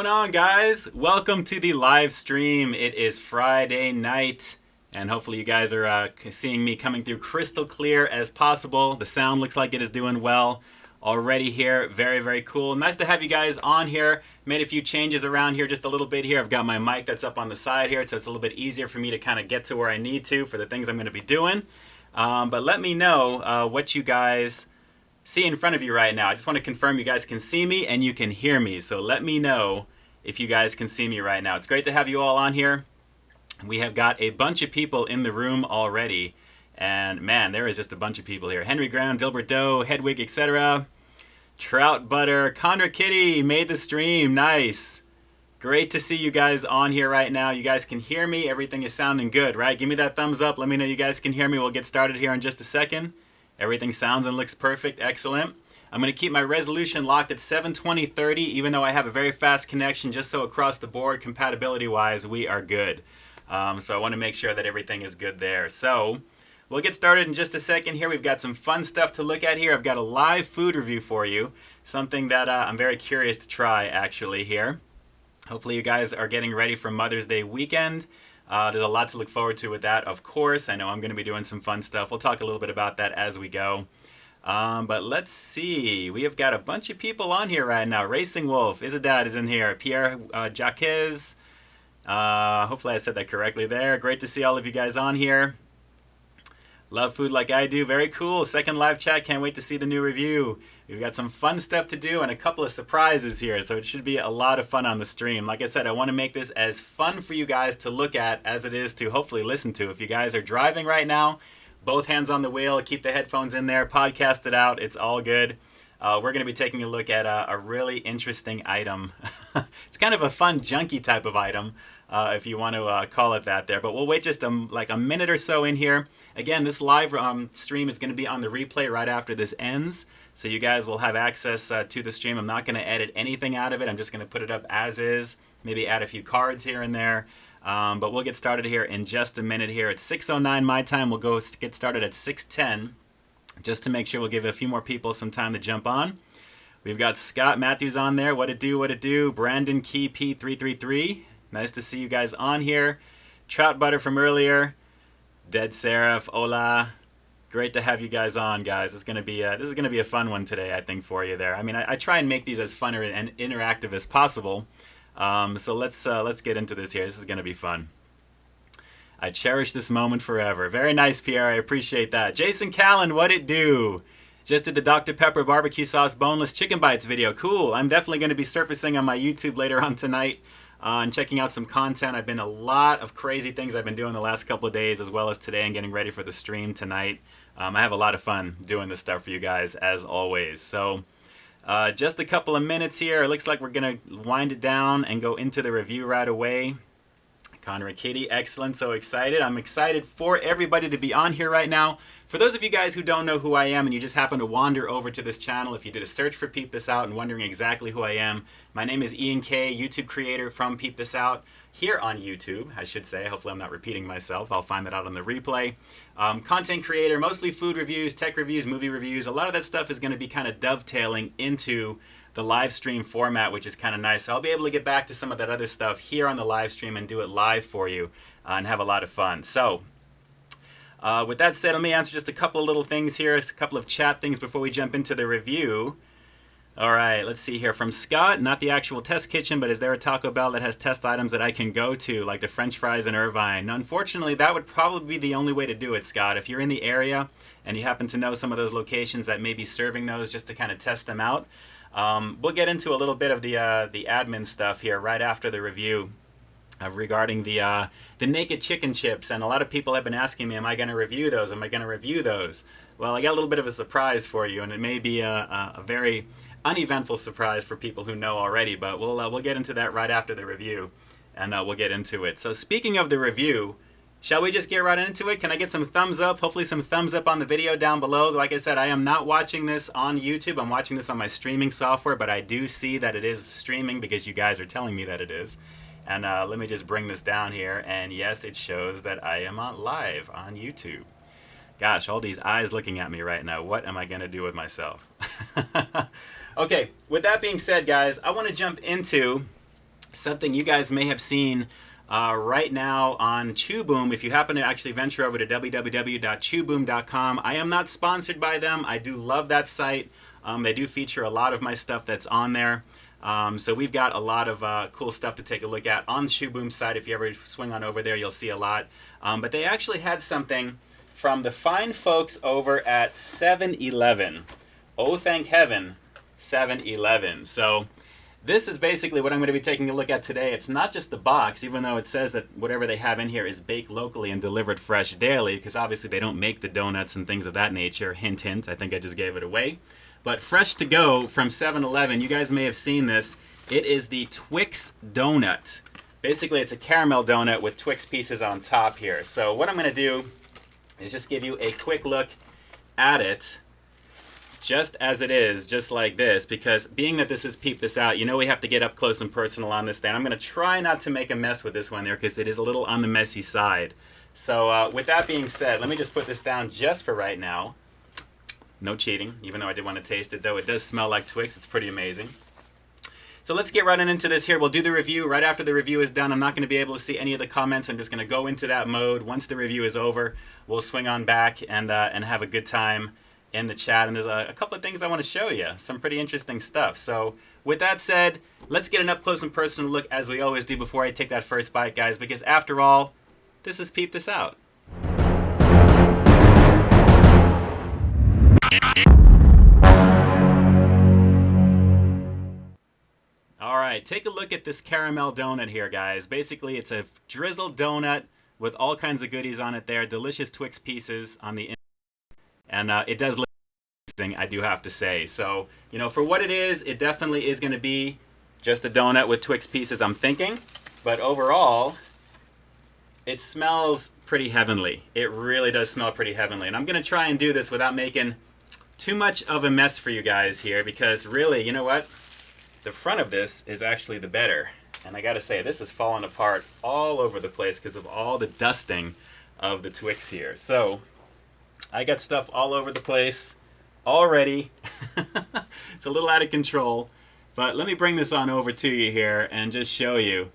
going on, guys? Welcome to the live stream. It is Friday night, and hopefully you guys are seeing me coming through crystal clear as possible. The sound looks like it is doing well already here. Very, very cool. Nice to have you guys on here. Made a few changes around here just a little bit here. I've got my mic that's up on the side here, so it's a little bit easier for me to kind of get to where I need to for the things I'm going to be doing. But let me know what you guys see in front of you right now. I just want to confirm you guys can see me and you can hear me. So let me know if you guys can see me right now. It's great to have you all on here. We have got a bunch of people in the room already. And man, there is just a bunch of people here. Henry Graham, Dilbert Doe, Hedwig, etc. Trout Butter, Condra Kitty made the stream. Nice. Great to see you guys on here right now. You guys can hear me. Everything is sounding good, right? Give me that thumbs up. Let me know you guys can hear me. We'll get started here in just a second. Everything sounds and looks perfect. Excellent. I'm going to keep my resolution locked at 720/30, even though I have a very fast connection, just so across the board, compatibility-wise, we are good. So I want to make sure that everything is good there. So we'll get started in just a second here. We've got some fun stuff to look at here. I've got a live food review for you, something that I'm very curious to try, actually, here. Hopefully you guys are getting ready for Mother's Day weekend. There's a lot to look forward to with that, of course. I know I'm going to be doing some fun stuff. We'll talk a little bit about that as we go. But let's see. We have got a bunch of people on here right now. Racing Wolf, Izadad is in here. Pierre Jaquez. Hopefully I said that correctly there. Great to see all of you guys on here. Love food like I do. Very cool. Second live chat. Can't wait to see the new review. We've got some fun stuff to do and a couple of surprises here, so it should be a lot of fun on the stream. Like I said, I want to make this as fun for you guys to look at as it is to hopefully listen to. If you guys are driving right now, both hands on the wheel, keep the headphones in there, podcast it out, it's all good. We're going to be taking a look at a really interesting item. It's kind of a fun, junky type of item, if you want to call it that there. But we'll wait just like a minute or so in here. Again, this live stream is going to be on the replay right after this ends. So you guys will have access to the stream. I'm not going to edit anything out of it. I'm just going to put it up as is. Maybe add a few cards here and there. But we'll get started here in just a minute here. It's 6:09 my time. We'll go get started at 6:10. Just to make sure we'll give a few more people some time to jump on. We've got Scott Matthews on there. What it do, what it do. Brandon Key P333. Nice to see you guys on here. Trout Butter from earlier. Dead Seraph. Hola. Great to have you guys on, guys. This is gonna be a fun one today, I think, for you there. I mean, I try and make these as fun and interactive as possible. So let's get into this here. This is gonna be fun. I cherish this moment forever. Very nice, Pierre. I appreciate that. Jason Callan, what it do? Just did the Dr. Pepper barbecue sauce boneless chicken bites video. Cool. I'm definitely going to be surfacing on my YouTube later on tonight and checking out some content. I've been a lot of crazy things I've been doing the last couple of days as well as today and getting ready for the stream tonight. I have a lot of fun doing this stuff for you guys as always. So just a couple of minutes here. It looks like we're going to wind it down and go into the review right away. Conrad Kitty, excellent, so excited. I'm excited for everybody to be on here right now. For those of you guys who don't know who I am and you just happen to wander over to this channel, if you did a search for Peep This Out and wondering exactly who I am, my name is Ian K, YouTube creator from Peep This Out, here on YouTube, I should say. Hopefully I'm not repeating myself. I'll find that out on the replay. Content creator, mostly food reviews, tech reviews, movie reviews. A lot of that stuff is going to be kind of dovetailing into the live stream format, which is kind of nice. So I'll be able to get back to some of that other stuff here on the live stream and do it live for you and have a lot of fun. So with that said, let me answer just a couple of little things here, a couple of chat things before we jump into the review. All right, let's see here. From Scott, not the actual test kitchen, but is there a Taco Bell that has test items that I can go to, like the French fries in Irvine? Unfortunately, that would probably be the only way to do it, Scott. If you're in the area and you happen to know some of those locations that may be serving those just to kind of test them out, we'll get into a little bit of the admin stuff here right after the review regarding the naked chicken chips. And a lot of people have been asking me, am I going to review those? Am I going to review those? Well, I got a little bit of a surprise for you, and it may be a very uneventful surprise for people who know already, but we'll get into that right after the review, and we'll get into it. So speaking of the review, shall we just get right into it? Can I get some thumbs up? Hopefully some thumbs up on the video down below. Like I said, I am not watching this on YouTube. I'm watching this on my streaming software, but I do see that it is streaming because you guys are telling me that it is. And let me just bring this down here, and yes, it shows that I am on live on YouTube. Gosh, all these eyes looking at me right now. What am I going to do with myself? Okay, with that being said, guys, I want to jump into something you guys may have seen right now on ChewBoom. If you happen to actually venture over to www.chewboom.com, I am not sponsored by them. I do love that site. They do feature a lot of my stuff that's on there. So we've got a lot of cool stuff to take a look at on ChewBoom's site. If you ever swing on over there, you'll see a lot. But they actually had something from the fine folks over at 7-Eleven. Oh, thank heaven, 7-Eleven. So this is basically what I'm going to be taking a look at today. It's not just the box, even though it says that whatever they have in here is baked locally and delivered fresh daily, because obviously they don't make the donuts and things of that nature. Hint, hint, I think I just gave it away. But fresh to go from 7-Eleven, you guys may have seen this. It is the Twix Donut. Basically, it's a caramel donut with Twix pieces on top here. So what I'm going to do is just give you a quick look at it, just as it is, just like this, because being that this is Peep This Out, you know we have to get up close and personal on this thing. I'm going to try not to make a mess with this one there, because it is a little on the messy side. So with that being said, let me just put this down just for right now. No cheating, even though I did want to taste it, though it does smell like Twix. It's pretty amazing. So let's get running into this here. We'll do the review. Right after the review is done, I'm not going to be able to see any of the comments. I'm just going to go into that mode. Once the review is over, we'll swing on back and have a good time in the chat. And there's a couple of things I want to show you. Some pretty interesting stuff. So with that said, let's get an up close and personal look, as we always do before I take that first bite, guys, because after all, this is Peep This Out. Alright, take a look at this caramel donut here, guys. Basically, it's a drizzled donut with all kinds of goodies on it there. Delicious Twix pieces on the inside. And it does look amazing, I do have to say. So, you know, for what it is, it definitely is going to be just a donut with Twix pieces, I'm thinking. But overall, it smells pretty heavenly. It really does smell pretty heavenly. And I'm going to try and do this without making too much of a mess for you guys here, because really, you know what? The front of this is actually the better. And I gotta say, this is falling apart all over the place because of all the dusting of the Twix here. So, I got stuff all over the place already. It's a little out of control. But let me bring this on over to you here and just show you.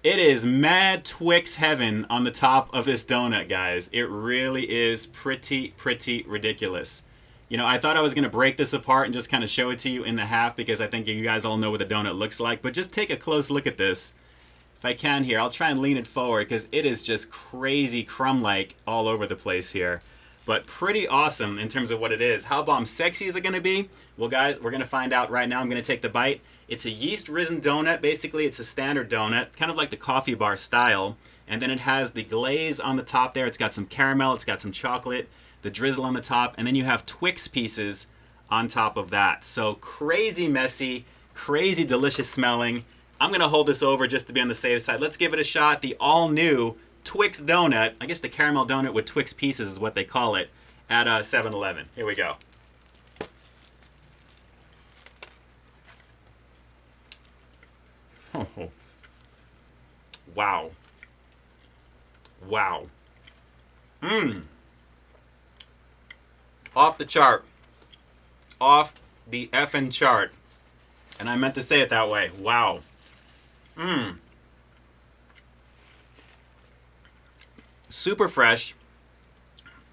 It is mad Twix heaven on the top of this donut, guys. It really is pretty ridiculous. You know, I thought I was going to break this apart and just kind of show it to you in the half, because I think you guys all know what the donut looks like. But just take a close look at this. If I can here, I'll try and lean it forward, because it is just crazy crumb-like all over the place here. But pretty awesome in terms of what it is. How bomb sexy is it going to be? Well, guys, we're going to find out right now. I'm going to take the bite. It's a yeast-risen donut. Basically, it's a standard donut, kind of like the coffee bar style. And then it has the glaze on the top there. It's got some caramel. It's got some chocolate. The drizzle on the top, and then you have Twix pieces on top of that. So crazy messy, crazy delicious smelling. I'm going to hold this over just to be on the safe side. Let's give it a shot. The all-new Twix Donut, I guess the caramel donut with Twix pieces is what they call it, at 7-Eleven. Here we go. Oh. Wow. Wow. Mmm. Off the chart. Off the effing chart. And I meant to say it that way. Wow. Mmm. Super fresh.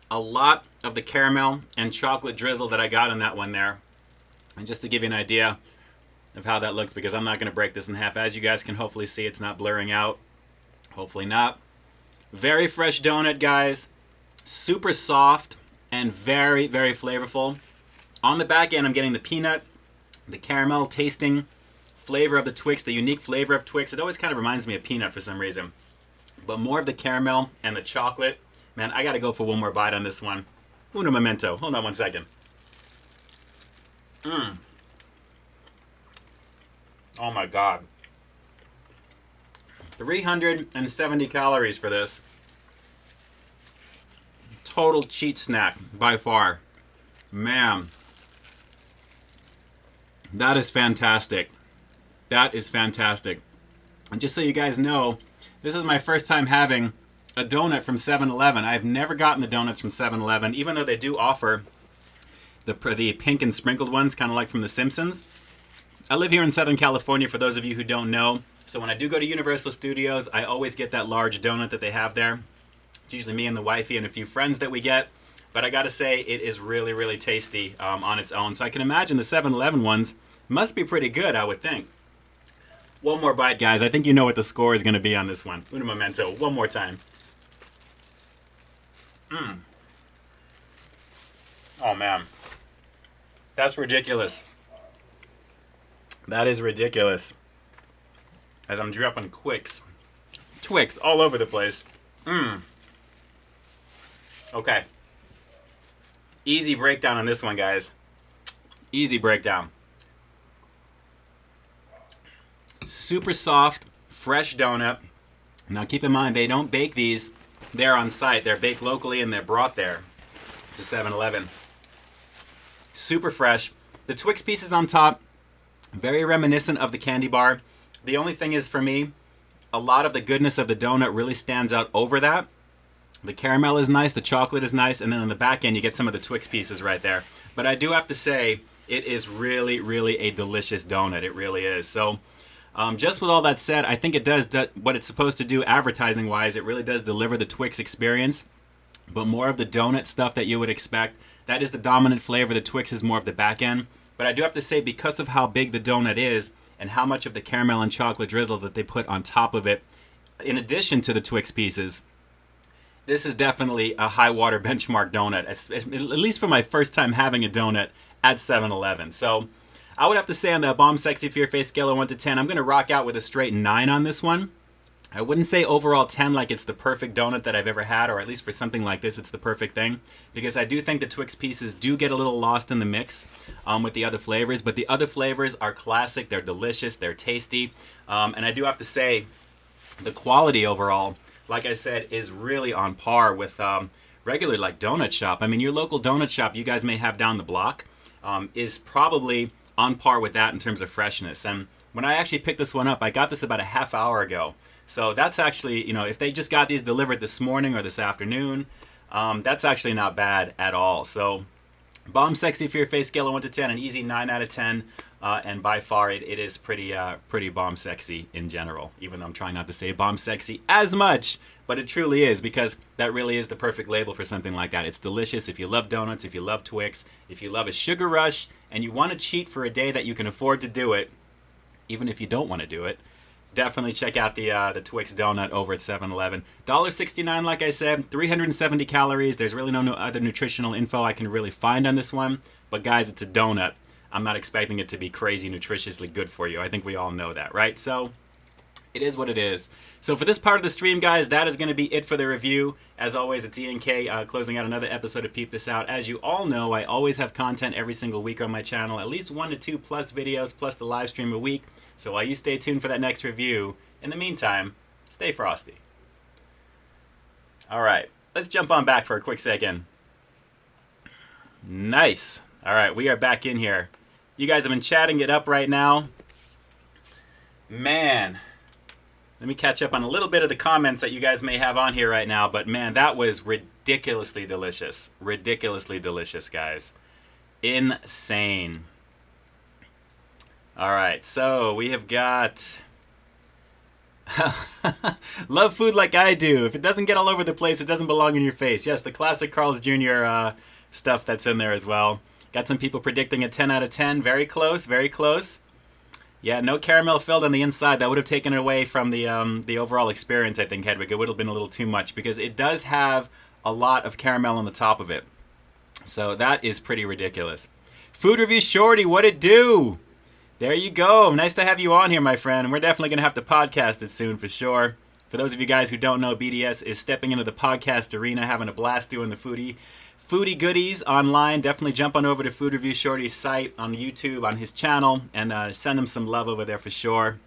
A lot of the caramel and chocolate drizzle that I got in that one there. And just to give you an idea of how that looks, because I'm not going to break this in half. As you guys can hopefully see, it's not blurring out. Hopefully not. Very fresh donut, guys. Super soft. And very flavorful. On the back end, I'm getting the peanut, the caramel tasting flavor of the Twix, the unique flavor of Twix. It always kind of reminds me of peanut for some reason. But more of the caramel and the chocolate. Man, I got to go for one more bite on this one. Uno momento. Hold on one second. Mmm. Oh my God. 370 calories for this. Total cheat snack by far. Man, that is fantastic. That is fantastic. And just so you guys know, this is my first time having a donut from 7-Eleven. I've never gotten the donuts from 7-Eleven, even though they do offer the pink and sprinkled ones, kind of like from The Simpsons. I live here in Southern California, for those of you who don't know. So when I do go to Universal Studios, I always get that large donut that they have there. It's usually me and the wifey and a few friends that we get. But I gotta say, it is really, really tasty on its own. So I can imagine the 7-Eleven ones must be pretty good, I would think. One more bite, guys. I think you know what the score is gonna be on this one. Un momento. One more time. Oh, man. That's ridiculous. That is ridiculous. As I'm dropping Twix all over the place. Okay. Easy breakdown on this one, guys. Easy breakdown. Super soft, fresh donut. Now keep in mind, they don't bake these there on site. They're baked locally and they're brought there to 7-Eleven. Super fresh. The Twix pieces on top, very reminiscent of the candy bar. The only thing is, for me, a lot of the goodness of the donut really stands out over that. The caramel is nice, the chocolate is nice, and then on the back end you get some of the Twix pieces right there. But I do have to say, it is really, really a delicious donut. It really is. So just with all that said, I think it does what it's supposed to do advertising-wise. It really does deliver the Twix experience, but more of the donut stuff that you would expect. That is the dominant flavor. The Twix is more of the back end. But I do have to say, because of how big the donut is and how much of the caramel and chocolate drizzle that they put on top of it, in addition to the Twix pieces, this is definitely a high water benchmark donut, at least for my first time having a donut at 7-Eleven. So I would have to say, on the Bomb Sexy Fear Face scale of 1 to 10, I'm going to rock out with a straight 9 on this one. I wouldn't say overall 10 like it's the perfect donut that I've ever had, or at least for something like this it's the perfect thing, because I do think the Twix pieces do get a little lost in the mix with the other flavors, but the other flavors are classic, they're delicious, they're tasty, and I do have to say the quality overall, like I said, is really on par with regular like donut shop. I mean, your local donut shop you guys may have down the block is probably on par with that in terms of freshness. And when I actually picked this one up, I got this about a half hour ago. So that's actually, you know, if they just got these delivered this morning or this afternoon, that's actually not bad at all. So Bomb Sexy Fear Face scale of 1 to 10, an easy 9 out of 10. And by far, it is pretty bomb sexy in general, even though I'm trying not to say bomb sexy as much, but it truly is, because that really is the perfect label for something like that. It's delicious if you love donuts, if you love Twix, if you love a sugar rush, and you want to cheat for a day that you can afford to do it, even if you don't want to do it. Definitely check out the Twix donut over at 7-Eleven. $1.69, like I said, 370 calories. There's really no other nutritional info I can really find on this one, but guys, it's a donut. I'm not expecting it to be crazy nutritiously good for you. I think we all know that, right? So it is what it is. So for this part of the stream, guys, that is going to be it for the review. As always, it's ENK closing out another episode of Peep This Out. As you all know, I always have content every single week on my channel, at least 1 to 2 plus videos, plus the live stream a week. So while you stay tuned for that next review, in the meantime, stay frosty. All right, let's jump on back for a quick second. Nice. All right, we are back in here. You guys have been chatting it up right now. Man, let me catch up on a little bit of the comments that you guys may have on here right now. But man, that was ridiculously delicious. Ridiculously delicious, guys. Insane. All right, so we have got... Love food like I do. If it doesn't get all over the place, it doesn't belong in your face. Yes, the classic Carl's Jr. Stuff that's in there as well. Got some people predicting a 10 out of 10. Very close, very close. Yeah, no caramel filled on the inside. That would have taken away from the overall experience, I think, Hedwig. It would have been a little too much, because it does have a lot of caramel on the top of it. So that is pretty ridiculous. Food Review Shorty, what it do? There you go. Nice to have you on here, my friend. And we're definitely going to have to podcast it soon for sure. For those of you guys who don't know, BDS is stepping into the podcast arena, having a blast doing the foodie goodies online. Definitely jump on over to Food Review Shorty's site on YouTube, on his channel, and send him some love over there for sure.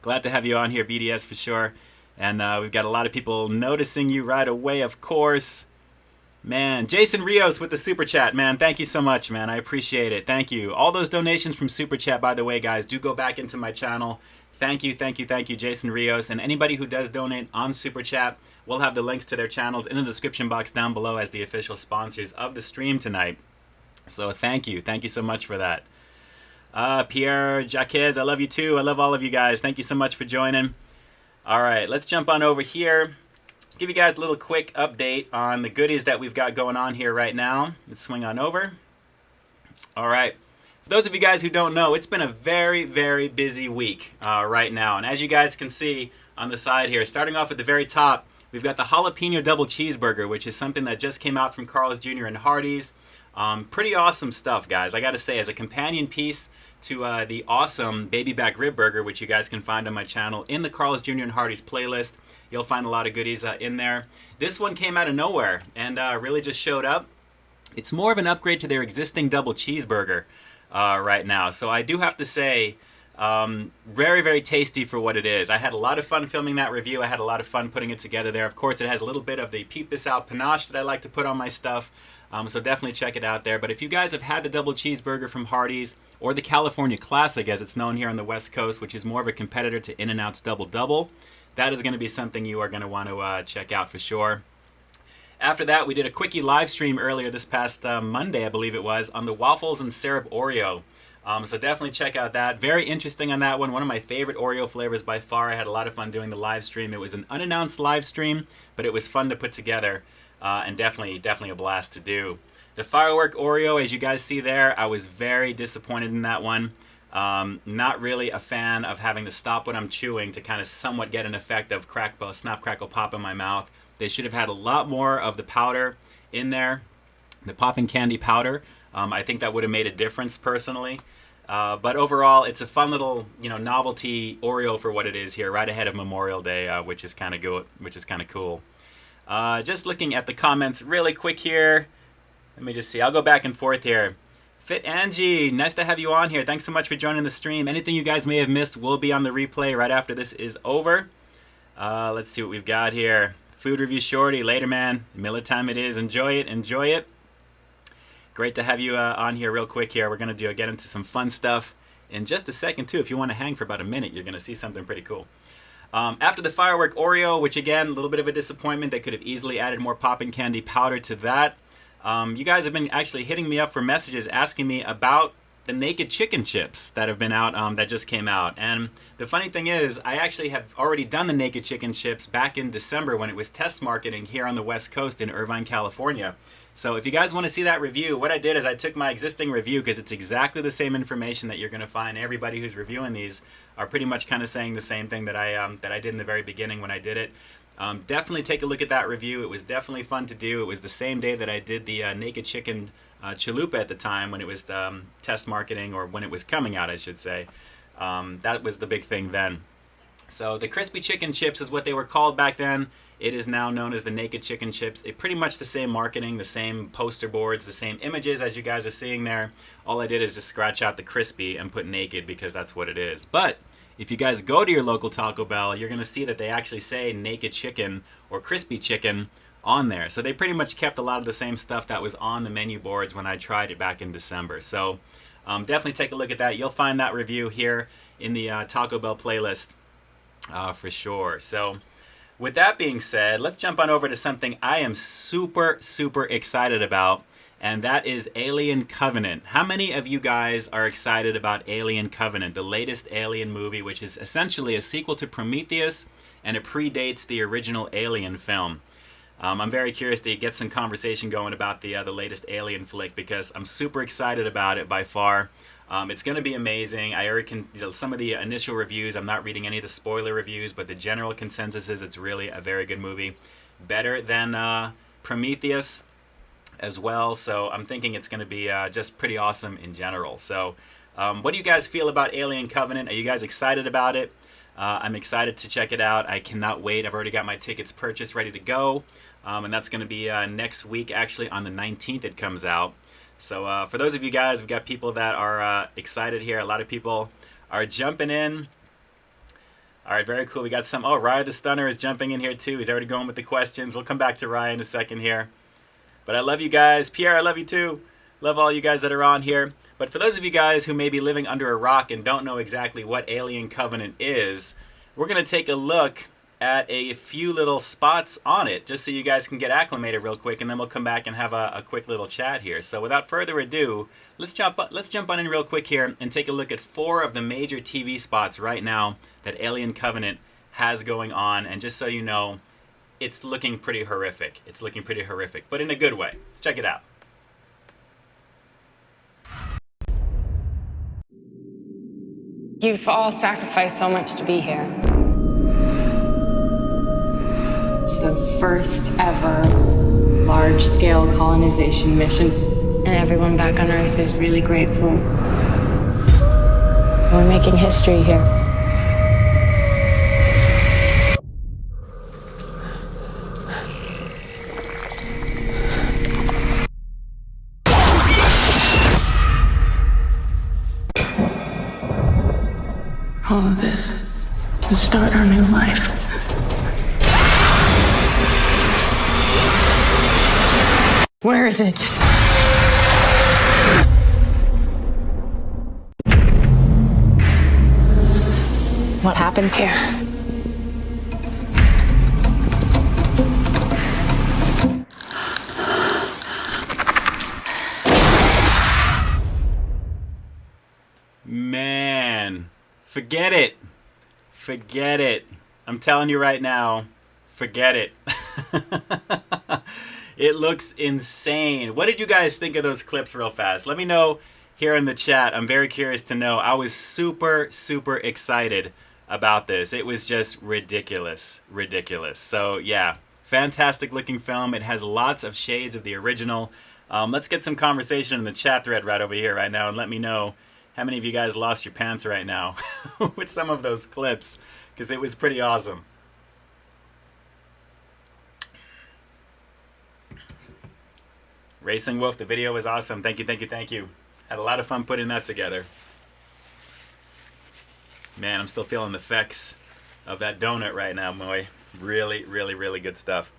Glad to have you on here, BDS, for sure. And we've got a lot of people noticing you right away, of course. Man, Jason Rios with the Super Chat, man. Thank you so much, man. I appreciate it. Thank you. All those donations from Super Chat, by the way, guys, do go back into my channel. Thank you, thank you, thank you, Jason Rios. And anybody who does donate on Super Chat, we'll have the links to their channels in the description box down below as the official sponsors of the stream tonight. So thank you. Thank you so much for that. Pierre, Jacques, I love you too. I love all of you guys. Thank you so much for joining. All right, let's jump on over here. Give you guys a little quick update on the goodies that we've got going on here right now. Let's swing on over. All right. For those of you guys who don't know, it's been a very, very busy week right now. And as you guys can see on the side here, starting off at the very top, we've got the jalapeno double cheeseburger, which is something that just came out from Carl's Jr. and Hardee's. Pretty awesome stuff, guys. I got to say, as a companion piece to the awesome baby back rib burger, which you guys can find on my channel in the Carl's Jr. and Hardee's playlist. You'll find a lot of goodies in there. This one came out of nowhere and really just showed up. It's more of an upgrade to their existing double cheeseburger right now. So I do have to say, very, very tasty for what it is. I had a lot of fun filming that review. I had a lot of fun putting it together there. Of course, it has a little bit of the Peep This Out panache that I like to put on my stuff. So definitely check it out there. But if you guys have had the double cheeseburger from Hardee's or the California Classic, as it's known here on the West Coast, which is more of a competitor to In-N-Out's Double Double, that is going to be something you are going to want to check out for sure. After that, we did a quickie live stream earlier this past Monday, I believe it was, on the waffles and syrup Oreo. So definitely check out that. Very interesting on that one. One of my favorite Oreo flavors by far. I had a lot of fun doing the live stream. It was an unannounced live stream, but it was fun to put together and definitely a blast to do. The firework Oreo, as you guys see there, I was very disappointed in that one. Not really a fan of having to stop what I'm chewing to kind of somewhat get an effect of snap, crackle, pop in my mouth. They should have had a lot more of the powder in there, the popping candy powder. I think that would have made a difference personally. But overall, it's a fun little, novelty Oreo for what it is here, right ahead of Memorial Day, which is kind of good, which is kind of cool. Just looking at the comments really quick here. Let me just see. I'll go back and forth here. Fit Angie, nice to have you on here. Thanks so much for joining the stream. Anything you guys may have missed will be on the replay right after this is over. Let's see what we've got here. Food review shorty, later man. Miller time it is. Enjoy it, enjoy it. Great to have you on here real quick here. We're going to get into some fun stuff in just a second too. If you want to hang for about a minute, you're going to see something pretty cool. After the firework Oreo, which again, a little bit of a disappointment. They could have easily added more popping candy powder to that. You guys have been actually hitting me up for messages asking me about the naked chicken chips that have been out, that just came out. And the funny thing is, I actually have already done the naked chicken chips back in December when it was test marketing here on the West Coast in Irvine, California. So if you guys want to see that review, what I did is I took my existing review, because it's exactly the same information that you're going to find. Everybody who's reviewing these are pretty much kind of saying the same thing that I did in the very beginning when I did it. Definitely take a look at that review. It was definitely fun to do. It was the same day that I did the naked chicken chalupa at the time when it was test marketing, or when it was coming out, I should say. That was the big thing then. So the crispy chicken chips is what they were called back then. It is now known as the naked chicken chips. It pretty much the same marketing, the same poster boards, the same images as you guys are seeing there. All I did is just scratch out the crispy and put naked, because that's what it is. But if you guys go to your local Taco Bell, you're going to see that they actually say naked chicken or crispy chicken on there. So they pretty much kept a lot of the same stuff that was on the menu boards when I tried it back in December. So definitely take a look at that. You'll find that review here in the Taco Bell playlist for sure. So with that being said, let's jump on over to something I am super, super excited about, and that is Alien Covenant. How many of you guys are excited about Alien Covenant, the latest Alien movie, which is essentially a sequel to Prometheus, and it predates the original Alien film? I'm very curious to get some conversation going about the latest Alien flick, because I'm super excited about it by far. It's going to be amazing. I already can, some of the initial reviews, I'm not reading any of the spoiler reviews, but the general consensus is it's really a very good movie. Better than Prometheus as well. So I'm thinking it's going to be just pretty awesome in general. So what do you guys feel about Alien Covenant? Are you guys excited about it? I'm excited to check it out. I cannot wait. I've already got my tickets purchased, ready to go. And that's going to be next week, actually, on the 19th it comes out. So for those of you guys, we've got people that are excited here. A lot of people are jumping in. All right, very cool. We got some. Oh, Ryan the Stunner is jumping in here too. He's already going with the questions. We'll come back to Ryan in a second here. But I love you guys. Pierre, I love you too. Love all you guys that are on here. But for those of you guys who may be living under a rock and don't know exactly what Alien Covenant is, we're going to take a look at a few little spots on it, just so you guys can get acclimated real quick, and then we'll come back and have a quick little chat here. So without further ado, let's jump on in real quick here and take a look at 4 of the major TV spots right now that Alien Covenant has going on. And just so you know, it's looking pretty horrific. It's looking pretty horrific, but in a good way. Let's check it out. You've all sacrificed so much to be here. It's the first ever large-scale colonization mission. And everyone back on Earth is really grateful. We're making history here. All of this to start our new life. Where is it? What happened here? Man, forget it. Forget it. I'm telling you right now, forget it. It looks insane. What did you guys think of those clips real fast? Let me know here in the chat. I'm very curious to know. I was super, super excited about this. It was just ridiculous. Ridiculous. So yeah, fantastic looking film. It has lots of shades of the original. Let's get some conversation in the chat thread right over here right now, and let me know how many of you guys lost your pants right now with some of those clips, because it was pretty awesome. Racing Wolf, the video was awesome. Thank you, thank you, thank you. Had a lot of fun putting that together. Man, I'm still feeling the effects of that donut right now, boy. Really, really, really good stuff.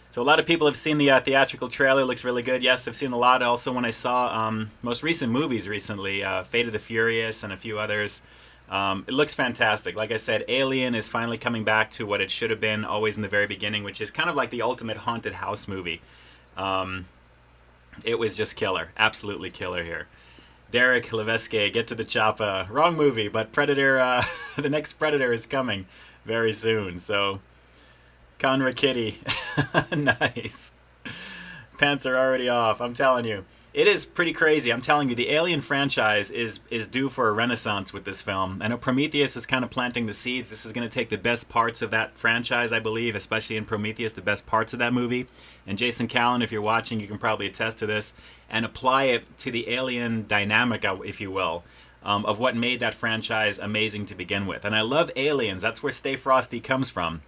So a lot of people have seen the theatrical trailer. It looks really good. Yes, I've seen a lot. Also, when I saw most recent movies recently, Fate of the Furious and a few others, it looks fantastic. Like I said, Alien is finally coming back to what it should have been always in the very beginning, which is kind of like the ultimate haunted house movie. It was just killer. Absolutely killer here. Derek Levesque, get to the chopper. Wrong movie, but Predator, the next Predator is coming very soon. So, Conra Kitty. Nice. Pants are already off, I'm telling you. It is pretty crazy. I'm telling you, the Alien franchise is due for a renaissance with this film. I know Prometheus is kind of planting the seeds. This is going to take the best parts of that franchise, I believe, especially in Prometheus, the best parts of that movie. And Jason Callan, if you're watching, you can probably attest to this, and apply it to the Alien dynamic, if you will, of what made that franchise amazing to begin with. And I love Aliens. That's where Stay Frosty comes from.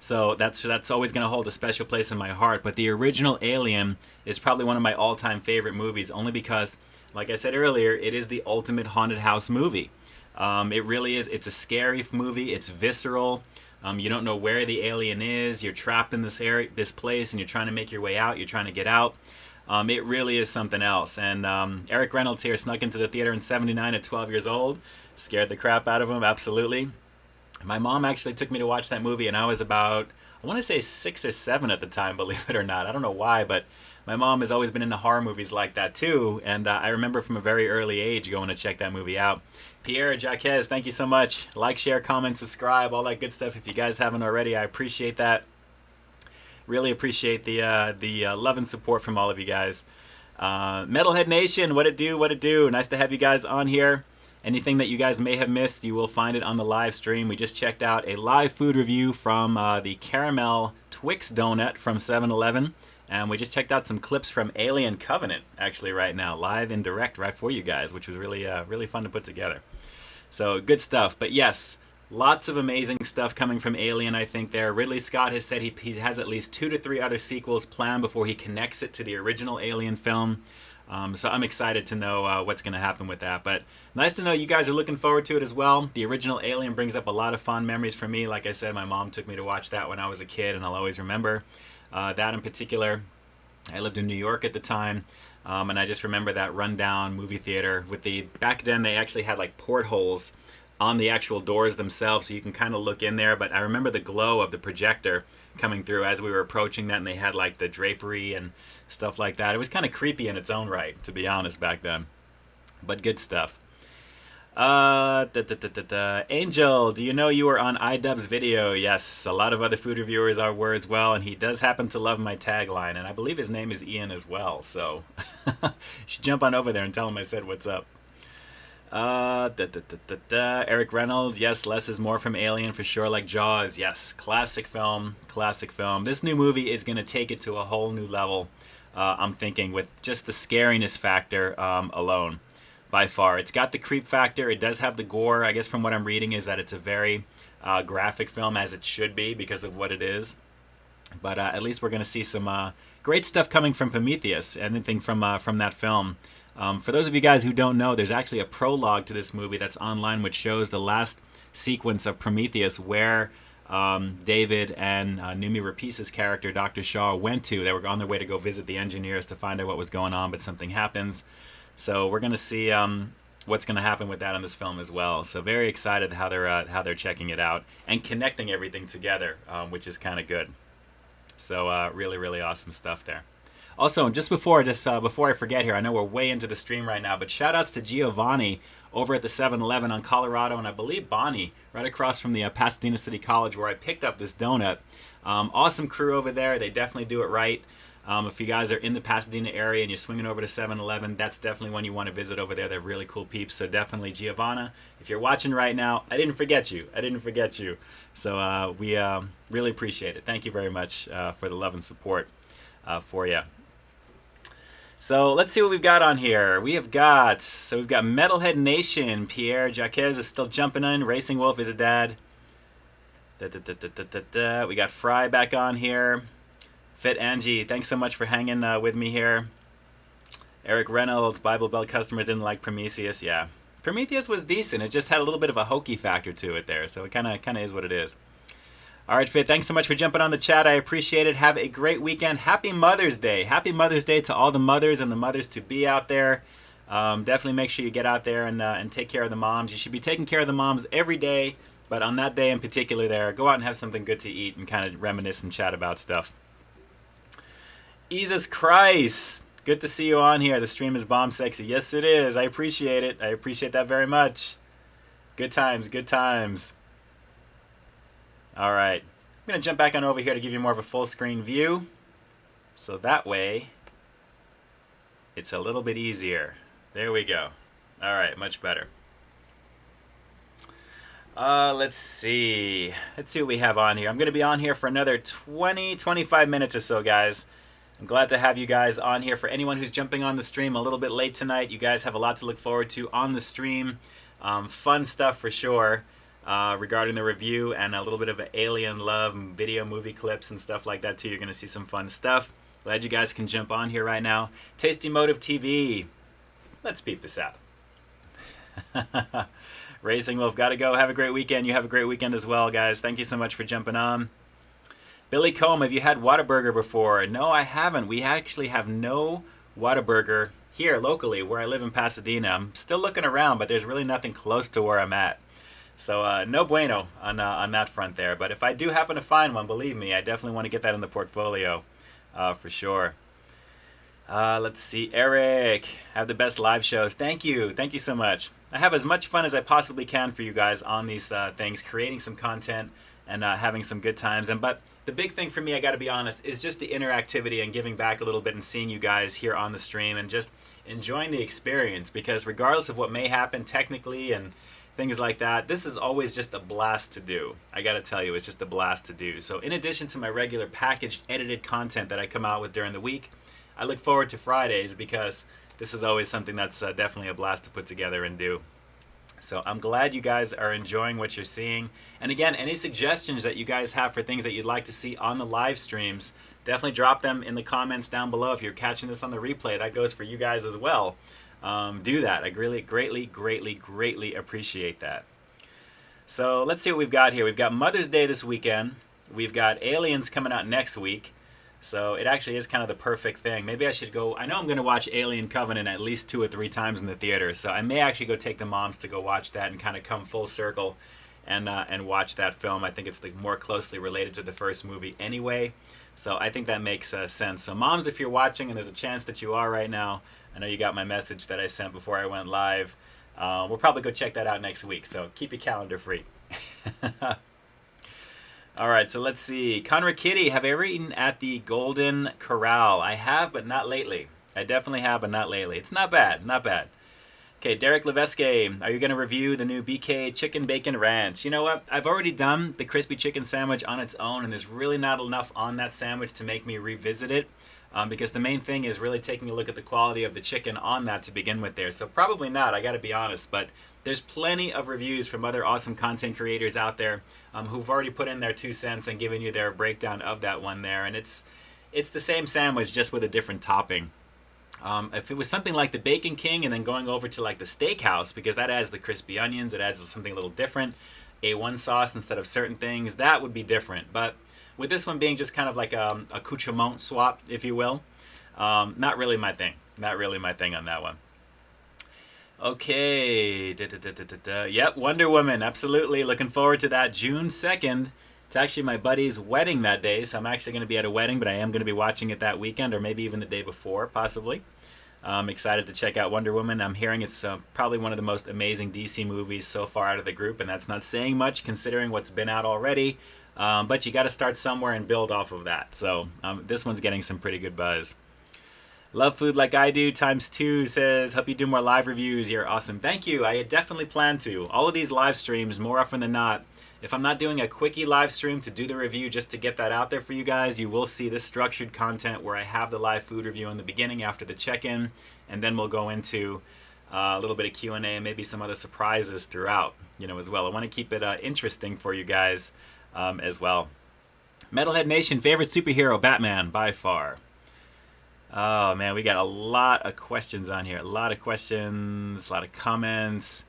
So that's always going to hold a special place in my heart. But the original Alien is probably one of my all-time favorite movies, only because, like I said earlier, it is the ultimate haunted house movie. It really is. It's a scary movie. It's visceral. You don't know where the alien is. You're trapped in this place, and you're trying to make your way out. You're trying to get out. It really is something else. And Eric Reynolds here snuck into the theater in '79 at 12 years old. Scared the crap out of him, absolutely. My mom actually took me to watch that movie, and I was about, I want to say 6 or 7 at the time, believe it or not. I don't know why, but my mom has always been into horror movies like that too, and I remember from a very early age going to check that movie out. Pierre Jacques, thank you so much. Like, share, comment, subscribe, all that good stuff. If you guys haven't already, I appreciate that. Really appreciate the love and support from all of you guys. Metalhead Nation, what it do, what it do. Nice to have you guys on here. Anything that you guys may have missed, you will find it on the live stream. We just checked out a live food review from the caramel Twix Donut from 7-Eleven. And we just checked out some clips from Alien Covenant, actually, right now, live and direct right for you guys, which was really, really fun to put together. So, good stuff. But yes, lots of amazing stuff coming from Alien, I think, there. Ridley Scott has said he has at least 2 to 3 other sequels planned before he connects it to the original Alien film. So I'm excited to know what's going to happen with that. But nice to know you guys are looking forward to it as well. The original Alien brings up a lot of fond memories for me. Like I said, my mom took me to watch that when I was a kid, and I'll always remember that in particular. I lived in New York at the time, and I just remember that rundown movie theater with the, back then they actually had like portholes on the actual doors themselves, so you can kind of look in there. But I remember the glow of the projector coming through as we were approaching that, and they had like the drapery and stuff like that. It was kind of creepy in its own right, to be honest, back then. But good stuff. Angel, do you know you were on iDubbbz's video? Yes, a lot of other food reviewers were as well, and he does happen to love my tagline, and I believe his name is Ian as well, so you should jump on over there and tell him I said what's up. Eric Reynolds, yes, less is more from Alien for sure, like Jaws. Yes, classic film, classic film. This new movie is going to take it to a whole new level, I'm thinking, with just the scariness factor alone. By far. It's got the creep factor. It does have the gore. I guess from what I'm reading is that it's a very graphic film, as it should be because of what it is. But at least we're going to see some great stuff coming from Prometheus, anything from that film. For those of you guys who don't know, there's actually a prologue to this movie that's online which shows the last sequence of Prometheus where David and Noomi Rapace's character, Dr. Shaw, went to. They were on their way to go visit the engineers to find out what was going on, but something happens. So we're going to see what's going to happen with that in this film as well. So very excited how they're checking it out and connecting everything together, which is kind of good. So really, really awesome stuff there. Also, just before I forget here, I know we're way into the stream right now, but shout outs to Giovanni over at the 7-Eleven on Colorado, and I believe Bonnie, right across from the Pasadena City College where I picked up this donut. Awesome crew over there. They definitely do it right. If you guys are in the Pasadena area and you're swinging over to 7-Eleven, that's definitely one you want to visit over there. They're really cool peeps. So definitely, Giovanna, if you're watching right now, I didn't forget you. So we really appreciate it. Thank you very much for the love and support for you. So let's see what we've got on here. We've got Metalhead Nation. Pierre Jacques is still jumping in. Racing Wolf is a dad. We got Fry back on here. Fit Angie, thanks so much for hanging with me here. Eric Reynolds, Bible Belt customers didn't like Prometheus. Yeah, Prometheus was decent. It just had a little bit of a hokey factor to it there, so it kind of is what it is. All right, Fit, thanks so much for jumping on the chat. I appreciate it. Have a great weekend. Happy Mother's Day. Happy Mother's Day to all the mothers and the mothers to be out there. Definitely make sure you get out there and take care of the moms. You should be taking care of the moms every day, but on that day in particular there, go out and have something good to eat and kind of reminisce and chat about stuff. Jesus Christ. Good to see you on here. The stream is bomb sexy. Yes, it is. I appreciate it. I appreciate that very much. Good times, good times. All right. I'm going to jump back on over here to give you more of a full screen view. So that way, it's a little bit easier. There we go. All right, much better. Let's see. Let's see what we have on here. I'm going to be on here for another 25 minutes or so, guys. I'm glad to have you guys on here. For anyone who's jumping on the stream a little bit late tonight, you guys have a lot to look forward to on the stream. Fun stuff for sure regarding the review, and a little bit of alien love, video movie clips and stuff like that too. You're going to see some fun stuff. Glad you guys can jump on here right now. Tasty Motive TV. Let's peep this out. Racing Wolf, gotta go. Have a great weekend. You have a great weekend as well, guys. Thank you so much for jumping on. Billy Combe, have you had Whataburger before? No, I haven't. We actually have no Whataburger here locally where I live in Pasadena. I'm still looking around, but there's really nothing close to where I'm at. So no bueno on that front there. But if I do happen to find one, believe me, I definitely want to get that in the portfolio for sure. Let's see. Eric, have the best live shows. Thank you. Thank you so much. I have as much fun as I possibly can for you guys on these things, creating some content and having some good times. But the big thing for me, I got to be honest, is just the interactivity and giving back a little bit and seeing you guys here on the stream and just enjoying the experience, because regardless of what may happen technically and things like that, this is always just a blast to do. I got to tell you, it's just a blast to do. So in addition to my regular packaged edited content that I come out with during the week, I look forward to Fridays because this is always something that's definitely a blast to put together and do. So I'm glad you guys are enjoying what you're seeing. And again, any suggestions that you guys have for things that you'd like to see on the live streams, definitely drop them in the comments down below. If you're catching this on the replay, that goes for you guys as well. Do that. I really greatly appreciate that. So let's see what we've got here. We've got Mother's Day this weekend. We've got Aliens coming out next week. So it actually is kind of the perfect thing. Maybe I should go. I know I'm going to watch Alien Covenant at least 2 or 3 times in the theater. So I may actually go take the moms to go watch that and kind of come full circle and watch that film. I think it's more closely related to the first movie anyway. So I think that makes sense. So moms, if you're watching, and there's a chance that you are right now, I know you got my message that I sent before I went live. We'll probably go check that out next week. So keep your calendar free. All right, so let's see. Conrad Kitty, have I ever eaten at the Golden Corral? I have, but not lately. I definitely have, but not lately. It's not bad, not bad. Okay, Derek Levesque, are you going to review the new BK Chicken Bacon Ranch? You know what? I've already done the crispy chicken sandwich on its own, and there's really not enough on that sandwich to make me revisit it. Because the main thing is really taking a look at the quality of the chicken on that to begin with there. So probably not, I got to be honest, but there's plenty of reviews from other awesome content creators out there who've already put in their 2 cents and given you their breakdown of that one there. And it's the same sandwich, just with a different topping. If it was something like the Bacon King and then going over to like the Steakhouse, because that adds the crispy onions, it adds something a little different, A1 sauce instead of certain things, that would be different. But with this one being just kind of like a accoutrement swap, if you will, not really my thing. Not really my thing on that one. Okay. Yep, Wonder Woman. Absolutely. Looking forward to that. June 2nd. It's actually my buddy's wedding that day, so I'm actually going to be at a wedding, but I am going to be watching it that weekend, or maybe even the day before, possibly. I'm excited to check out Wonder Woman. I'm hearing it's probably one of the most amazing DC movies so far out of the group, and that's not saying much considering what's been out already. But you got to start somewhere and build off of that. So this one's getting some pretty good buzz. Love food like I do ×2 says, hope you do more live reviews. You're awesome. Thank you. I definitely plan to. All of these live streams, more often than not, if I'm not doing a quickie live stream to do the review just to get that out there for you guys, you will see this structured content where I have the live food review in the beginning after the check-in, and then we'll go into a little bit of Q&A and maybe some other surprises throughout, as well. I want to keep it interesting for you guys as well. Metalhead Nation, favorite superhero, Batman, by far. Oh, man, we got a lot of questions on here. A lot of questions, a lot of comments.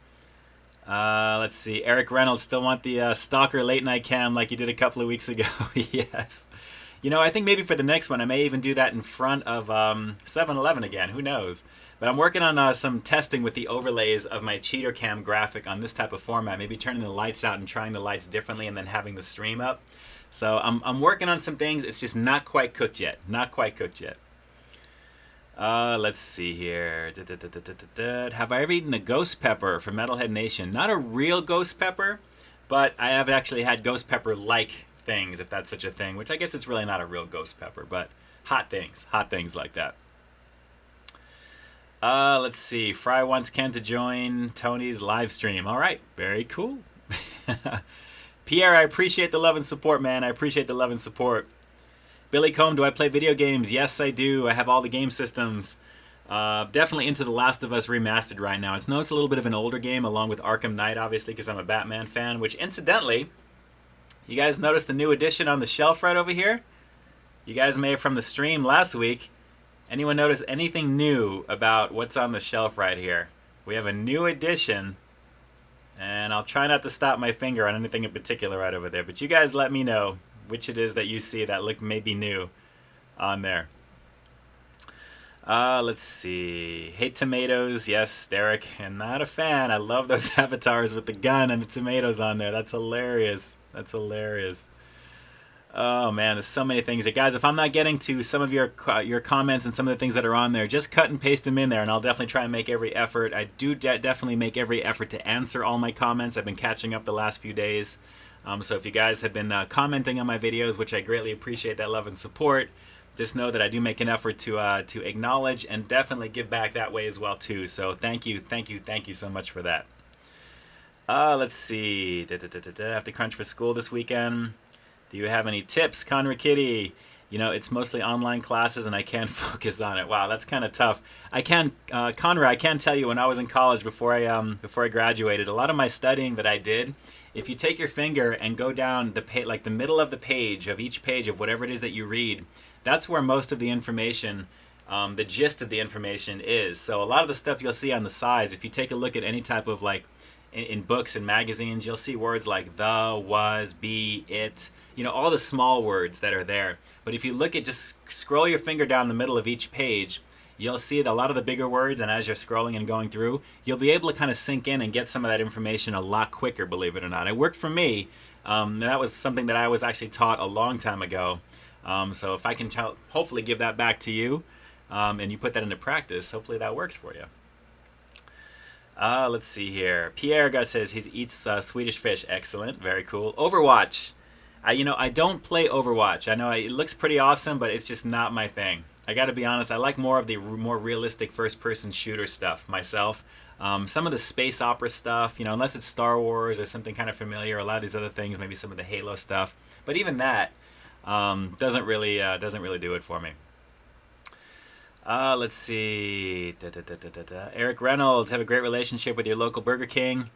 Let's see. Eric Reynolds, still want the Stalker late night cam like you did a couple of weeks ago. Yes. I think maybe for the next one, I may even do that in front of 7-Eleven again. Who knows? But I'm working on some testing with the overlays of my cheater cam graphic on this type of format. Maybe turning the lights out and trying the lights differently and then having the stream up. So I'm working on some things. It's just not quite cooked yet. Not quite cooked yet. Let's see here. Have I ever eaten a ghost pepper from Metalhead Nation? Not a real ghost pepper, but I have actually had ghost pepper-like things, if that's such a thing, which I guess it's really not a real ghost pepper, but hot things like that. Let's see. Fry wants Ken to join Tony's live stream. All right, very cool. Pierre, I appreciate the love and support, man. I appreciate the love and support. Billy Combe, do I play video games? Yes, I do. I have all the game systems. Definitely into The Last of Us Remastered right now. It's a little bit of an older game, along with Arkham Knight, obviously, because I'm a Batman fan, which, incidentally, you guys noticed the new addition on the shelf right over here? You guys may have from the stream last week. Anyone notice anything new about what's on the shelf right here? We have a new addition, and I'll try not to stop my finger on anything in particular right over there, but you guys let me know which it is that you see that look maybe new on there. Let's see. Hate tomatoes. Yes, Derek. I'm not a fan. I love those avatars with the gun and the tomatoes on there. That's hilarious. That's hilarious. Oh, man, there's so many things. Guys, if I'm not getting to some of your comments and some of the things that are on there, just cut and paste them in there, and I'll definitely try and make every effort. I do definitely make every effort to answer all my comments. I've been catching up the last few days. So if you guys have been commenting on my videos, which I greatly appreciate that love and support, just know that I do make an effort to acknowledge and definitely give back that way as well too. So thank you so much for that. Let's see. I have to crunch for school this weekend. Do you have any tips, Conrad Kitty? It's mostly online classes and I can't focus on it. Wow, that's kind of tough. Conrad, I can tell you when I was in college before I graduated, a lot of my studying that I did, if you take your finger and go down the middle of the page of each page of whatever it is that you read, that's where most of the information, the gist of the information is. So a lot of the stuff you'll see on the sides, if you take a look at any type of in books and magazines, you'll see words like the, was, be, it, all the small words that are there. But if you look at, just scroll your finger down the middle of each page, you'll see that a lot of the bigger words, and as you're scrolling and going through, you'll be able to kind of sink in and get some of that information a lot quicker, believe it or not. It worked for me. That was something that I was actually taught a long time ago. So if I can hopefully give that back to you, and you put that into practice, hopefully that works for you. Let's see here. Pierre says he eats Swedish fish. Excellent. Very cool. Overwatch. I don't play Overwatch. I know it looks pretty awesome, but it's just not my thing. I got to be honest. I like more of the more realistic first-person shooter stuff myself. Some of the space opera stuff, unless it's Star Wars or something kind of familiar, a lot of these other things, maybe some of the Halo stuff. But even that doesn't really do it for me. Let's see. Eric Reynolds, have a great relationship with your local Burger King.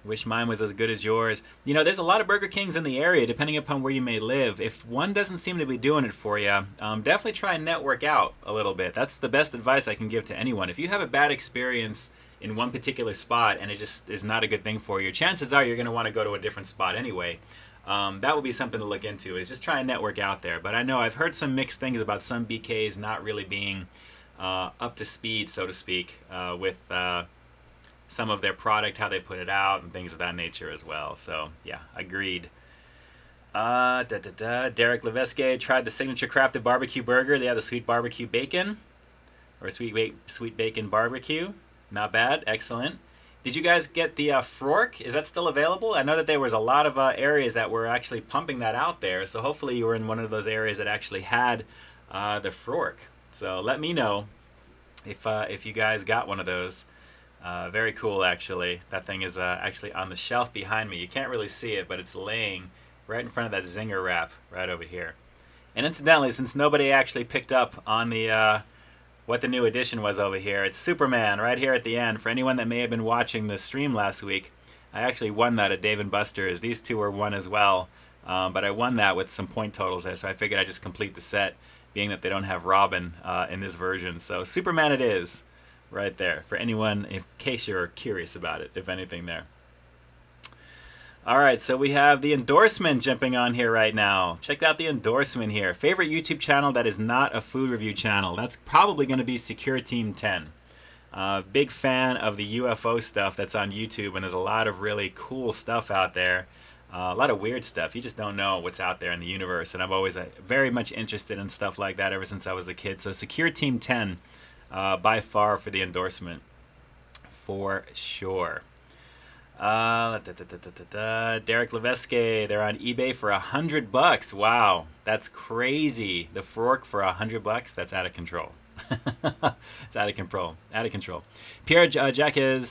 Wish mine was as good as yours. There's a lot of Burger Kings in the area, depending upon where you may live. If one doesn't seem to be doing it for you, definitely try and network out a little bit. That's the best advice I can give to anyone. If you have a bad experience in one particular spot and it just is not a good thing for you, chances are you're going to want to go to a different spot anyway. That would be something to look into, is just try and network out there. But I know I've heard some mixed things about some BKs not really being up to speed, so to speak, with some of their product, how they put it out, and things of that nature as well. So, yeah, agreed. Derek Levesque tried the signature crafted barbecue burger. They have the sweet barbecue bacon, or sweet bacon barbecue. Not bad. Excellent. Did you guys get the Frork? Is that still available? I know that there was a lot of areas that were actually pumping that out there. So hopefully you were in one of those areas that actually had the Frork. So let me know if you guys got one of those. Very cool, actually. That thing is actually on the shelf behind me. You can't really see it, but it's laying right in front of that Zinger wrap right over here. And incidentally, since nobody actually picked up on the what the new addition was over here, it's Superman right here at the end. For anyone that may have been watching the stream last week, I actually won that at Dave & Buster's. These two were won as well, but I won that with some point totals there, so I figured I'd just complete the set, being that they don't have Robin in this version. So Superman it is. Right there, for anyone, in case you're curious about it, if anything there. All right, so we have the endorsement jumping on here right now. Check out the endorsement here. Favorite YouTube channel that is not a food review channel. That's probably going to be Secure Team 10. Big fan of the UFO stuff that's on YouTube, and there's a lot of really cool stuff out there. A lot of weird stuff. You just don't know what's out there in the universe, and I'm always very much interested in stuff like that ever since I was a kid. So Secure Team 10. By far for the endorsement, for sure. Derek Levesque, they're on eBay for $100. Wow, that's crazy. The Fork for $100, that's out of control. It's out of control. Out of control. Pierre Jacques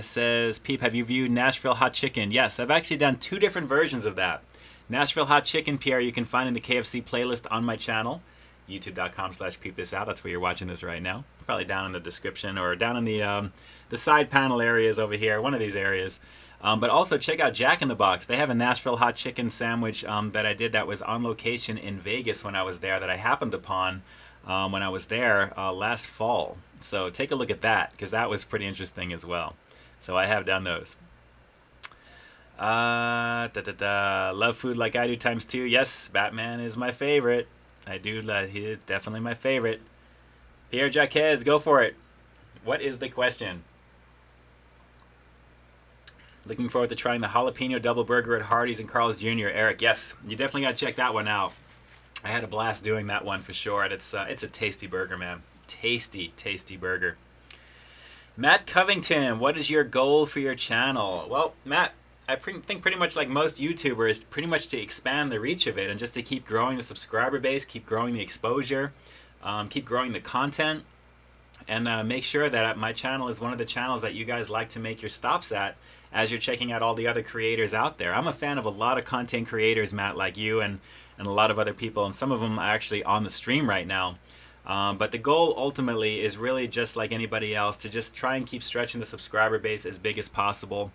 says, Peep, have you viewed Nashville Hot Chicken? Yes, I've actually done 2 different versions of that. Nashville Hot Chicken, Pierre, you can find in the KFC playlist on my channel. YouTube.com/Peep THIS Out. That's where you're watching this right now. Probably down in the description or down in the side panel areas over here, one of these areas. But also check out Jack in the Box. They have a Nashville hot chicken sandwich that I did that was on location in Vegas when I was there, that I happened upon when I was there last fall. So take a look at that, because that was pretty interesting as well. So I have done those. Love food like I do ×2. Yes, Batman is my favorite. I do. He is definitely my favorite. Pierre Jacques, go for it. What is the question? Looking forward to trying the jalapeno double burger at Hardee's and Carl's Jr. Eric, yes, you definitely got to check that one out. I had a blast doing that one for sure. And it's a tasty burger, man. Tasty, tasty burger. Matt Covington, what is your goal for your channel? Well, Matt, I think pretty much like most YouTubers, pretty much to expand the reach of it and just to keep growing the subscriber base, keep growing the exposure, keep growing the content, and make sure that my channel is one of the channels that you guys like to make your stops at as you're checking out all the other creators out there. I'm a fan of a lot of content creators, Matt, like you and a lot of other people, and some of them are actually on the stream right now. But the goal ultimately is really just like anybody else, to just try and keep stretching the subscriber base as big as possible.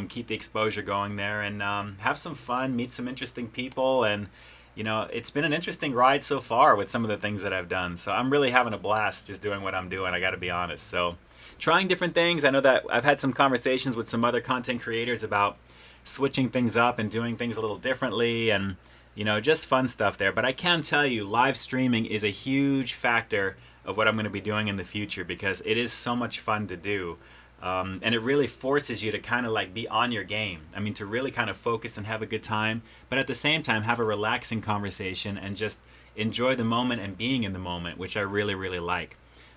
Keep the exposure going there, and have some fun, meet some interesting people, and it's been an interesting ride so far with some of the things that I've done. So I'm really having a blast just doing what I'm doing, I got to be honest. So trying different things. I know that I've had some conversations with some other content creators about switching things up and doing things a little differently, and Just fun stuff there. But I can tell you, live streaming is a huge factor of what I'm going to be doing in the future because it is so much fun to do. And it really forces you to kind of like be on your game. I mean, to really kind of focus and have a good time, but at the same time have a relaxing conversation and just enjoy the moment and being in the moment, which I really, really like.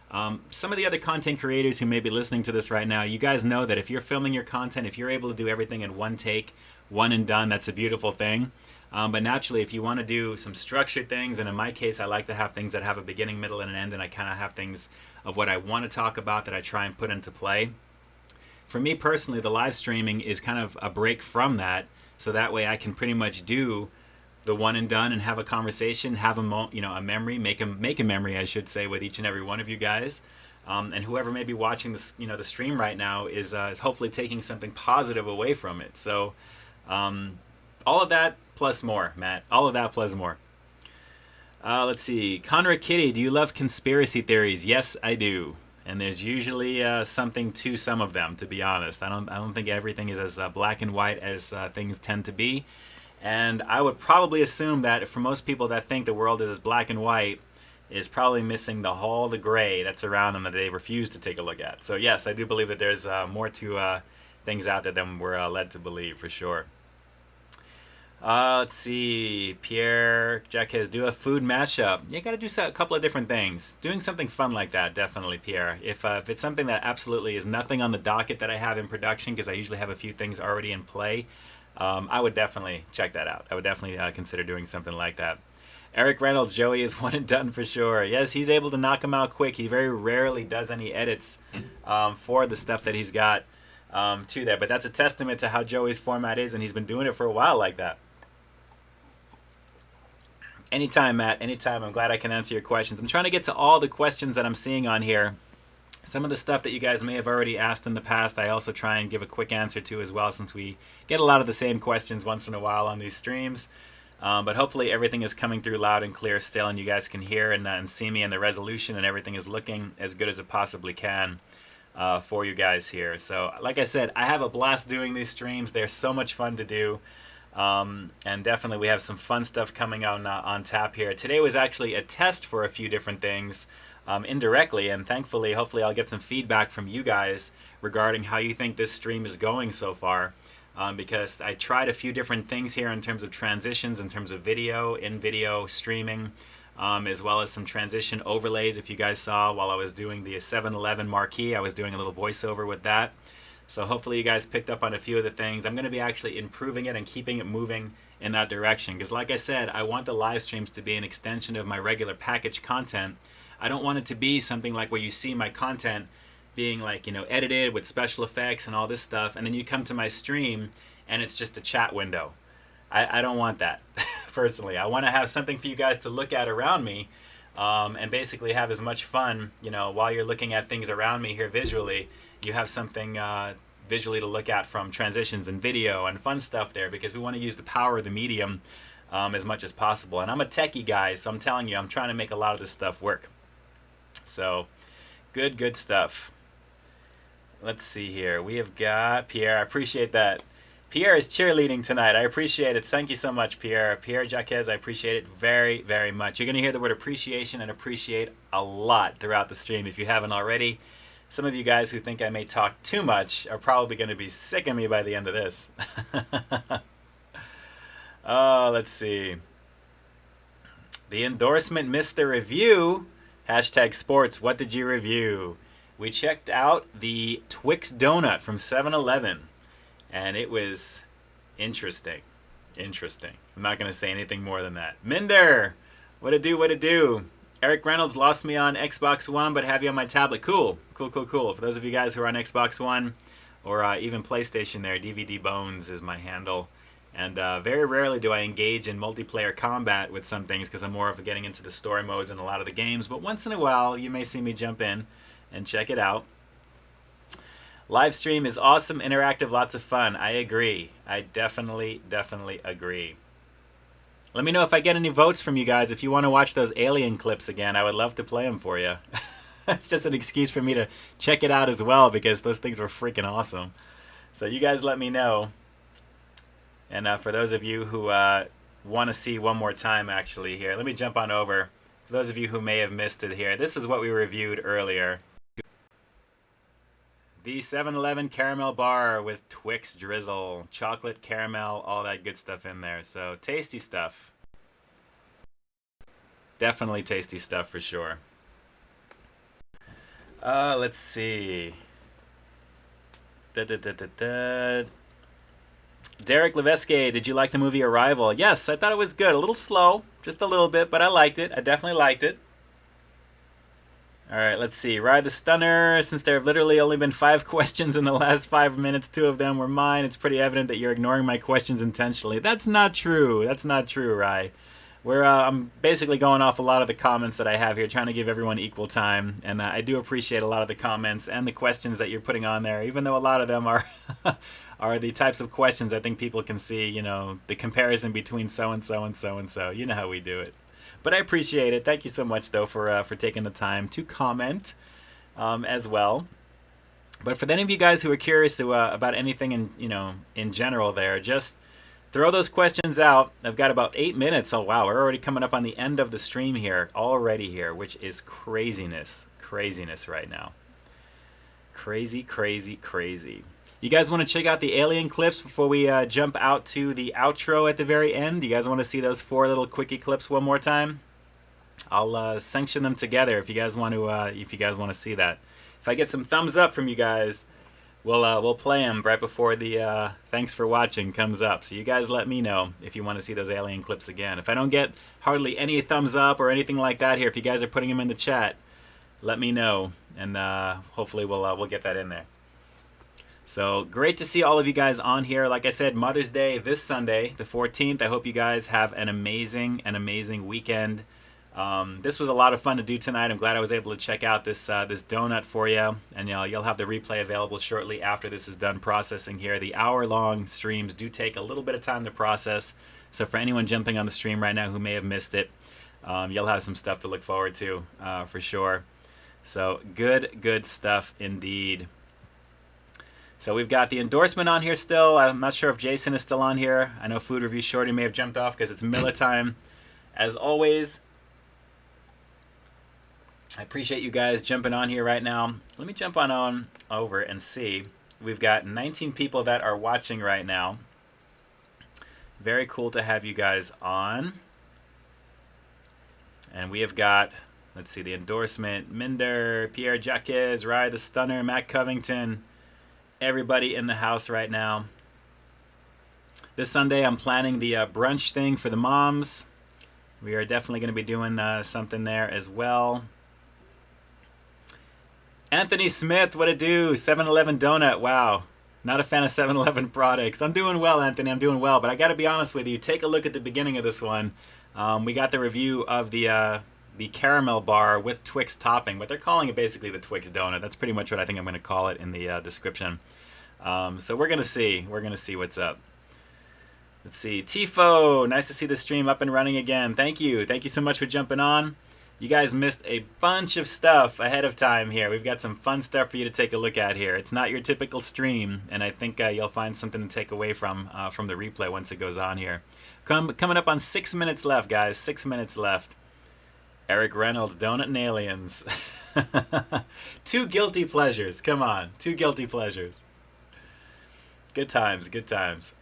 Some of the other content creators who may be listening to this right now, you guys know that if you're filming your content, if you're able to do everything in one take, one and done, that's a beautiful thing. But naturally, if you want to do some structured things, and in my case, I like to have things that have a beginning, middle, and an end, and I kind of have things of what I want to talk about that I try and put into play. For me personally, the live streaming is kind of a break from that, so that way I can pretty much do the one and done and have a conversation, have a memory, make a memory, I should say, with each and every one of you guys, and whoever may be watching this, the stream right now is hopefully taking something positive away from it. So, all of that plus more, Matt. All of that plus more. Let's see, Conrad Kitty, do you love conspiracy theories? Yes, I do. And there's usually something to some of them, to be honest. I don't think everything is as black and white as things tend to be. And I would probably assume that for most people that think the world is as black and white is probably missing the gray that's around them that they refuse to take a look at. So yes, I do believe that there's more to things out there than we're led to believe, for sure. Let's see, Pierre Jacques, do a food mashup. You got to do a couple of different things. Doing something fun like that, definitely, Pierre. If it's something that absolutely is nothing on the docket that I have in production, because I usually have a few things already in play, I would definitely check that out. I would definitely consider doing something like that. Eric Reynolds, Joey is one and done for sure. Yes, he's able to knock them out quick. He very rarely does any edits for the stuff that he's got to there. But that's a testament to how Joey's format is, and he's been doing it for a while like that. Anytime, Matt. Anytime. I'm glad I can answer your questions. I'm trying to get to all the questions that I'm seeing on here. Some of the stuff that you guys may have already asked in the past, I also try and give a quick answer to as well, since we get a lot of the same questions once in a while on these streams. But hopefully everything is coming through loud and clear still, and you guys can hear and see me, and the resolution and everything is looking as good as it possibly can for you guys here. So, like I said, I have a blast doing these streams. They're so much fun to do. And definitely we have some fun stuff coming on tap here. Today was actually a test for a few different things indirectly, and thankfully, hopefully I'll get some feedback from you guys regarding how you think this stream is going so far, because I tried a few different things here in terms of transitions, in terms of video, in-video streaming, as well as some transition overlays. If you guys saw while I was doing the 7-Eleven marquee, I was doing a little voiceover with that. So hopefully you guys picked up on a few of the things. I'm going to be actually improving it and keeping it moving in that direction. Because like I said, I want the live streams to be an extension of my regular package content. I don't want it to be something like where you see my content being like, edited with special effects and all this stuff. And then you come to my stream and it's just a chat window. I don't want that, personally. I want to have something for you guys to look at around me and basically have as much fun, while you're looking at things around me here visually. You have something visually to look at from transitions and video and fun stuff there, because we want to use the power of the medium as much as possible. And I'm a techie guy, so I'm telling you, I'm trying to make a lot of this stuff work. So, good stuff. Let's see here. We have got Pierre. I appreciate that. Pierre is cheerleading tonight. I appreciate it. Thank you so much, Pierre. Pierre Jacques, I appreciate it very, very much. You're going to hear the word appreciation and appreciate a lot throughout the stream if you haven't already. Some of you guys who think I may talk too much are probably going to be sick of me by the end of this. Oh, let's see. The endorsement missed the review. Hashtag sports, what did you review? We checked out the Twix Donut from 7-Eleven, and it was interesting. Interesting. I'm not going to say anything more than that. Minder, what it do? Eric Reynolds, lost me on Xbox One, but have you on my tablet. Cool. For those of you guys who are on Xbox One or even PlayStation there, DVD Bones is my handle. And very rarely do I engage in multiplayer combat with some things because I'm more of getting into the story modes in a lot of the games. But once in a while, you may see me jump in and check it out. Live stream is awesome, interactive, lots of fun. I agree. I definitely agree. Let me know if I get any votes from you guys. If you want to watch those alien clips again, I would love to play them for you. It's just an excuse for me to check it out as well, because those things were freaking awesome. So you guys let me know. And for those of you who want to see one more time, actually, here. Let me jump on over. For those of you who may have missed it here, this is what we reviewed earlier. The 7-Eleven caramel bar with Twix drizzle, chocolate, caramel, all that good stuff in there. So tasty stuff. Definitely tasty stuff for sure. Let's see. Derek Leveske, did you like the movie Arrival? Yes, I thought it was good. A little slow, just a little bit, but I liked it. I definitely liked it. All right, let's see. Ride the Stunner. Since there have literally only been 5 questions in the last 5 minutes, 2 of them were mine. It's pretty evident that you're ignoring my questions intentionally. That's not true. That's not true, Rye. I'm basically going off a lot of the comments that I have here, trying to give everyone equal time. And I do appreciate a lot of the comments and the questions that you're putting on there, even though a lot of them are are the types of questions I think people can see, you know, the comparison between so-and-so and so-and-so. You know how we do it. But I appreciate it. Thank you so much, though, for taking the time to comment as well. But for any of you guys who are curious about anything in general there, just throw those questions out. I've got about 8 minutes. Oh, wow. We're already coming up on the end of the stream here, which is craziness. Craziness right now. Crazy, crazy, crazy. You guys want to check out the alien clips before we jump out to the outro at the very end? You guys want to see those 4 little quickie clips one more time? I'll sanction them together if you guys want to see that. If I get some thumbs up from you guys, we'll play them right before the thanks for watching comes up. So you guys let me know if you want to see those alien clips again. If I don't get hardly any thumbs up or anything like that here, if you guys are putting them in the chat, let me know, and hopefully we'll get that in there. So great to see all of you guys on here. Like I said, Mother's Day this Sunday, the 14th. I hope you guys have an amazing weekend. This was a lot of fun to do tonight. I'm glad I was able to check out this donut for you. And you'll have the replay available shortly after this is done processing here. The hour-long streams do take a little bit of time to process. So for anyone jumping on the stream right now who may have missed it, you'll have some stuff to look forward to for sure. So good stuff indeed. So we've got the endorsement on here still. I'm not sure if Jason is still on here. I know Food Review Shorty may have jumped off because it's Miller time. As always, I appreciate you guys jumping on here right now. Let me jump on over and see. We've got 19 people that are watching right now. Very cool to have you guys on. And we have got, let's see, the endorsement. Minder, Pierre Jacques, Rye the Stunner, Matt Covington. Everybody in the house right now. This Sunday I'm planning the brunch thing for the moms. We are definitely going to be doing something there as well. Anthony Smith, what it do? 7-Eleven donut, wow. Not a fan of 7-Eleven products. I'm doing well, Anthony, I'm doing well. But I got to be honest with you, take a look at the beginning of this one. We got the review of the caramel bar with Twix topping, but they're calling it basically the Twix Donut. That's pretty much what I think I'm going to call it in the description. So we're going to see. We're going to see what's up. Let's see. Tifo, nice to see the stream up and running again. Thank you. Thank you so much for jumping on. You guys missed a bunch of stuff ahead of time here. We've got some fun stuff for you to take a look at here. It's not your typical stream, and I think you'll find something to take away from the replay once it goes on here. Coming up on 6 minutes left, guys. 6 minutes left. Eric Reynolds, Donut and Aliens. 2 guilty pleasures. Come on. 2 guilty pleasures. Good times. Good times.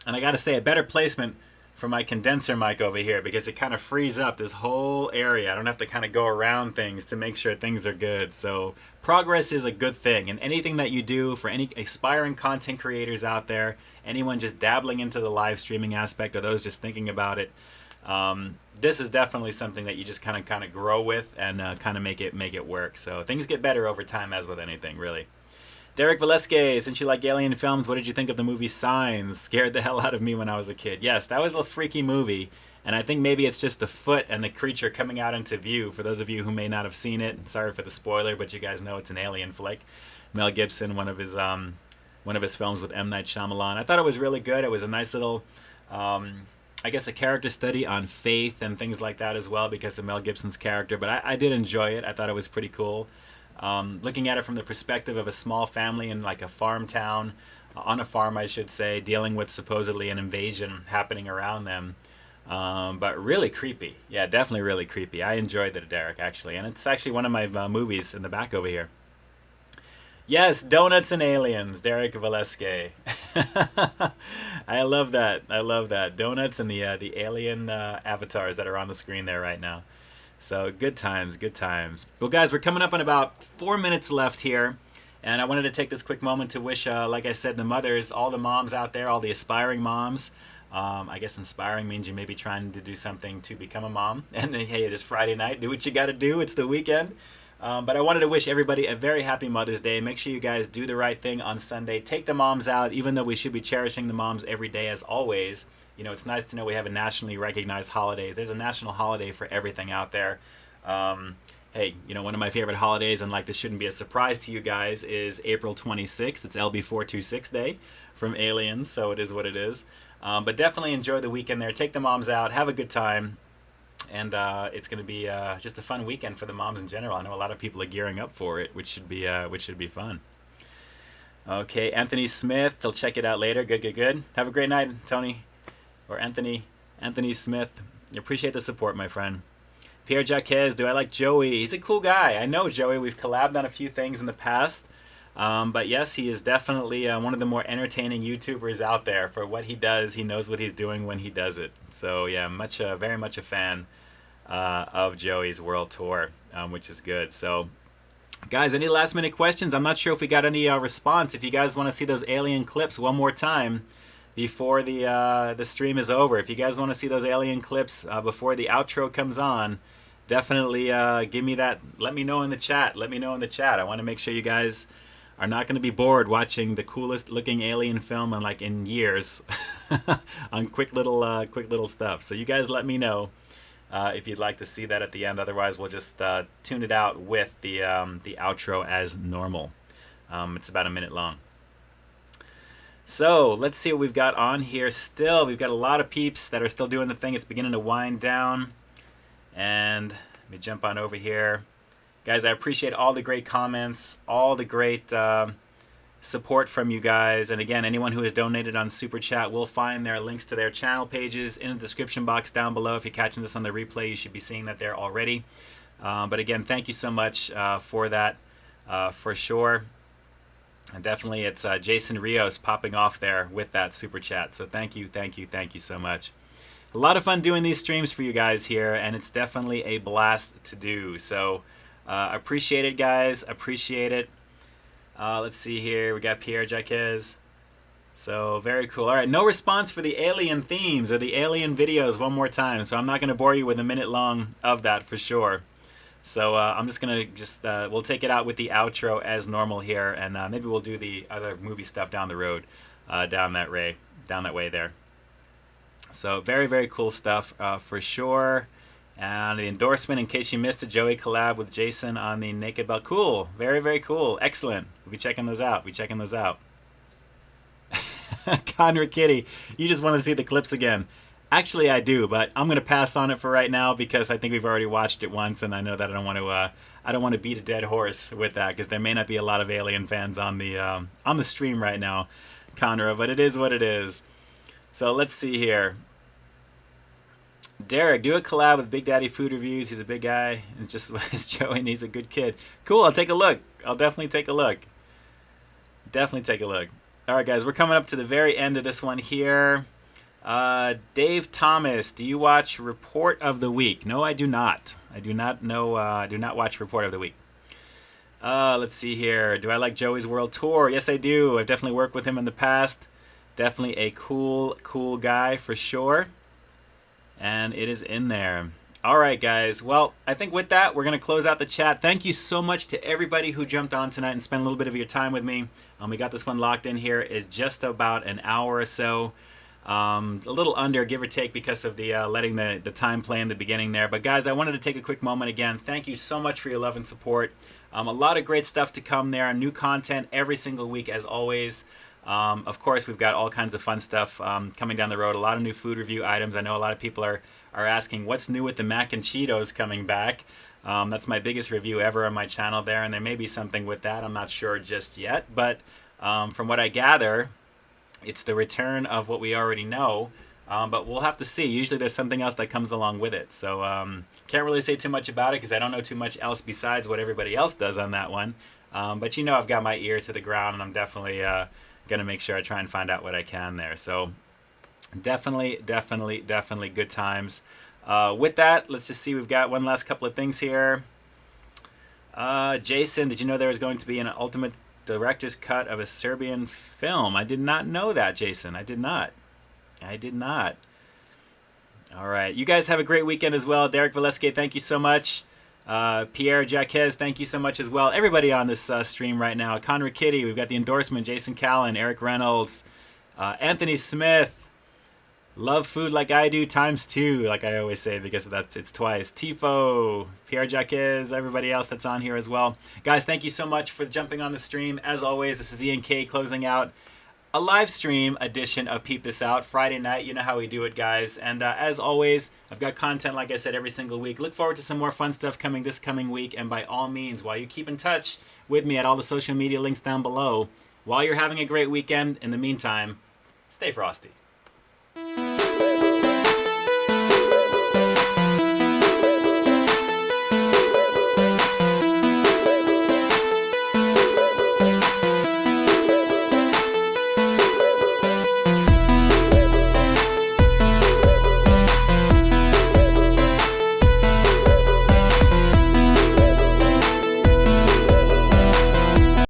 And I got to say, a better placement for my condenser mic over here because it kind of frees up this whole area. I don't have to kind of go around things to make sure things are good. So progress is a good thing. And anything that you do for any aspiring content creators out there, anyone just dabbling into the live streaming aspect or those just thinking about it, this is definitely something that you just kind of grow with and kind of make it work. So things get better over time, as with anything, really. Derek Velasquez, since you like alien films, what did you think of the movie Signs? Scared the hell out of me when I was a kid. Yes, that was a freaky movie, and I think maybe it's just the foot and the creature coming out into view. For those of you who may not have seen it, sorry for the spoiler, but you guys know it's an alien flick. Mel Gibson, one of his films with M. Night Shyamalan. I thought it was really good. It was a nice little, I guess, a character study on faith and things like that as well because of Mel Gibson's character. But I did enjoy it. I thought it was pretty cool. Looking at it from the perspective of a small family in like a farm town, on a farm, I should say, dealing with supposedly an invasion happening around them. But really creepy. Yeah, definitely really creepy. I enjoyed it, Derek, actually. And it's actually one of my movies in the back over here. Yes, Donuts and Aliens, Derek Valeske. I love that. I love that. Donuts and the alien avatars that are on the screen there right now. So good times, good times. Well, guys, we're coming up on about 4 minutes left here. And I wanted to take this quick moment to wish, like I said, the mothers, all the moms out there, all the aspiring moms. I guess inspiring means you may be trying to do something to become a mom. And hey, it is Friday night. Do what you got to do. It's the weekend. But I wanted to wish everybody a very happy Mother's Day. Make sure you guys do the right thing on Sunday. Take the moms out, even though we should be cherishing the moms every day as always. You know, it's nice to know we have a nationally recognized holiday. There's a national holiday for everything out there. Hey, you know, one of my favorite holidays, and like this shouldn't be a surprise to you guys, is April 26th. It's LB426 Day from Aliens, so it is what it is. But definitely enjoy the weekend there. Take the moms out. Have a good time. And it's going to be just a fun weekend for the moms in general. I know a lot of people are gearing up for it, which should be fun. Okay, Anthony Smith. They'll check it out later. Good, good, good. Have a great night, Tony. Or Anthony Smith. I appreciate the support, my friend. Pierre Jacquez. Do I like Joey? He's a cool guy. I know Joey. We've collabed on a few things in the past. But yes, he is definitely one of the more entertaining YouTubers out there. For what he does, he knows what he's doing when he does it. So yeah, very much a fan of Joey's world tour, which is good. So guys, any last minute questions? I'm not sure if we got any response. If you guys want to see those alien clips one more time before the stream is over, if you guys want to see those alien clips before the outro comes on, definitely give me that. Let me know in the chat. I want to make sure you guys are not going to be bored watching the coolest looking alien film in years on quick little stuff. So you guys let me know if you'd like to see that at the end. Otherwise, we'll just tune it out with the outro as normal. It's about a minute long. So let's see what we've got on here still. We've got a lot of peeps that are still doing the thing. It's beginning to wind down. And let me jump on over here. Guys, I appreciate all the great comments, all the great support from you guys. And again, anyone who has donated on Super Chat will find their links to their channel pages in the description box down below. If you're catching this on the replay, you should be seeing that there already. But again, thank you so much for that, for sure. And definitely it's Jason Rios popping off there with that Super Chat. So thank you so much. A lot of fun doing these streams for you guys here, and it's definitely a blast to do. So appreciate it, guys. Appreciate it. Let's see here. We got Pierre Jacquez. So very cool. All right, no response for the alien themes or the alien videos one more time. So I'm not going to bore you with a minute long of that for sure. So I'm just going to we'll take it out with the outro as normal here. And maybe we'll do the other movie stuff down the road, down that way there. So very, very cool stuff for sure. And the endorsement, in case you missed it, Joey collab with Jason on the Naked Belt. Cool. Very, very cool. Excellent. We'll be checking those out. Conrad Kitty, you just want to see the clips again. Actually, I do, but I'm going to pass on it for right now because I think we've already watched it once, and I know that I don't want to beat a dead horse with that because there may not be a lot of Alien fans on the stream right now, Conrad, but it is what it is. So let's see here. Derek, do a collab with Big Daddy Food Reviews. He's a big guy. It's just it's Joey, and he's a good kid. Cool. I'll take a look. I'll definitely take a look. All right, guys, we're coming up to the very end of this one here. Dave Thomas, do you watch Report of the Week? No, I do not. I do not watch Report of the Week. Let's see here. Do I like Joey's World Tour? Yes, I do. I've definitely worked with him in the past. Definitely a cool guy for sure. And it is in there. All right, guys. Well, I think with that, we're going to close out the chat. Thank you so much to everybody who jumped on tonight and spent a little bit of your time with me. We got this one locked in here. Is just about an hour or so. A little under, give or take, because of the letting the time play in the beginning there. But guys, I wanted to take a quick moment again. Thank you so much for your love and support. A lot of great stuff to come there. New content every single week, as always. Of course, we've got all kinds of fun stuff coming down the road. A lot of new food review items. I know a lot of people are asking what's new with the mac and Cheetos coming back. That's my biggest review ever on my channel there, and there may be something with that. I'm not sure just yet, but from what I gather, it's the return of what we already know. But we'll have to see. Usually there's something else that comes along with it. So can't really say too much about it because I don't know too much else besides what everybody else does on that one. But I've got my ear to the ground, and I'm definitely going to make sure I try and find out what I can there. So definitely good times. With that, let's just see. We've got one last couple of things here. Jason, did you know there was going to be an ultimate director's cut of a Serbian film? I did not know that, Jason. I did not. All right. You guys have a great weekend as well. Derek Valeske, thank you so much. Pierre Jaquez, thank you so much as well. Everybody on this stream right now. Conrad Kitty, we've got the endorsement. Jason Callan, Eric Reynolds, Anthony Smith. Love food like I do ×2, like I always say, because it's twice. Tifo, Pierre Jaquez, everybody else that's on here as well. Guys, thank you so much for jumping on the stream. As always, this is Ian K closing out a live stream edition of Peep This Out, Friday night. You know how we do it, guys. And as always, I've got content, like I said, every single week. Look forward to some more fun stuff coming this coming week. And by all means, while you keep in touch with me at all the social media links down below, while you're having a great weekend, in the meantime, stay frosty.